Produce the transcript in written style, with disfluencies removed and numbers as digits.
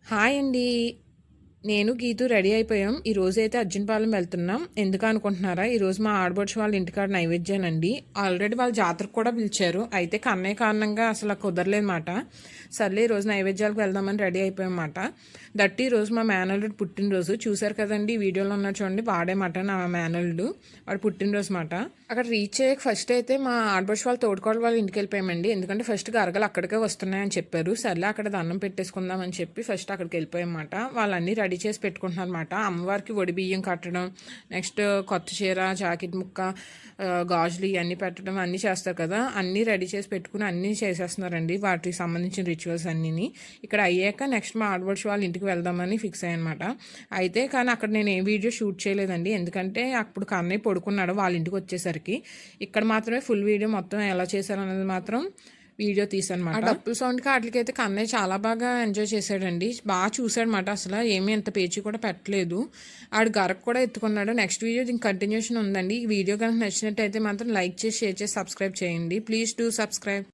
Hi అండి. నేను Geethu ready అయిపోయాం. ఈరోజైతే అర్జునపాలెం వెళ్తున్నాం. ఎందుకు అనుకుంటున్నారా? ఈరోజు మా ఆడపడుచు వాళ్ళ ఇంటికాడ నైవేద్యానండి. ఆల్రెడీ వాళ్ళ జాతరకు కూడా పిలిచారు. అయితే కన్నయ్య కారణంగా అసలు కుదరలేదు మాట. సర్లే ఈరోజు నైవేద్యాలకు వెళ్దామని రెడీ అయిపోయాం మాట. దట్టి ఈరోజు మా మేనల్లుడు పుట్టినరోజు. చూశారు కదండి వీడియోలో ఉన్న చూడండి, వాడేమాట నా మేనల్లుడు. వాడు పుట్టినరోజు మాట. అక్కడ రీచ్ అయ్యాక ఫస్ట్ అయితే మా ఆడపడుచు వాళ్ళు తోడుకోవడం వాళ్ళ ఇంటికి వెళ్ళిపోయామండి. ఎందుకంటే ఫస్ట్ గరగలు అక్కడికే వస్తున్నాయని చెప్పారు. సర్లే అక్కడ దండం పెట్టేసుకుందాం అని చెప్పి ఫస్ట్ అక్కడికి వెళ్ళిపోయామాట. వాళ్ళన్నీ రెడీ చేసి పెట్టుకుంటున్నారు అనమాట. అమ్మవారికి ఒడి బియ్యం కట్టడం, నెక్స్ట్ కొత్త చీర, జాకెట్ ముక్క, గాజులు ఇవన్నీ పెట్టడం అన్నీ చేస్తారు కదా. అన్నీ రెడీ చేసి పెట్టుకుని అన్నీ చేసేస్తున్నారండి, వాటికి సంబంధించిన రిచువల్స్ అన్నీని. ఇక్కడ అయ్యాక నెక్స్ట్ మా ఆడపడుచు వాళ్ళ ఇంటికి వెళ్దామని ఫిక్స్ అయ్యానమాట. అయితే కానీ అక్కడ నేను ఏ వీడియో షూట్ చేయలేదండి, ఎందుకంటే అప్పుడు కన్నయ్య పడుకున్నాడు వాళ్ళ ఇంటికి వచ్చేసరికి. ఇక్కడ మాత్రమే ఫుల్ వీడియో మొత్తం ఎలా చేశారనేది మాత్రం వీడియో తీసానమాట. ఆ డప్పుల సౌండ్కి వాటికైతే కన్నయ్య చాలా బాగా ఎంజాయ్ చేశాడండి. బాగా చూసాడనమాట. అసలు ఏమీ ఎంత పేచీ కూడా పెట్టలేదు. ఆడు గరకు కూడా ఎత్తుకున్నాడు. నెక్స్ట్ వీడియో దీనికి కంటిన్యూషన్ ఉందండి. ఈ వీడియో కనుక నచ్చినట్టయితే మాత్రం లైక్ చేసి, షేర్ చేసి, సబ్స్క్రైబ్ చేయండి. Please do subscribe.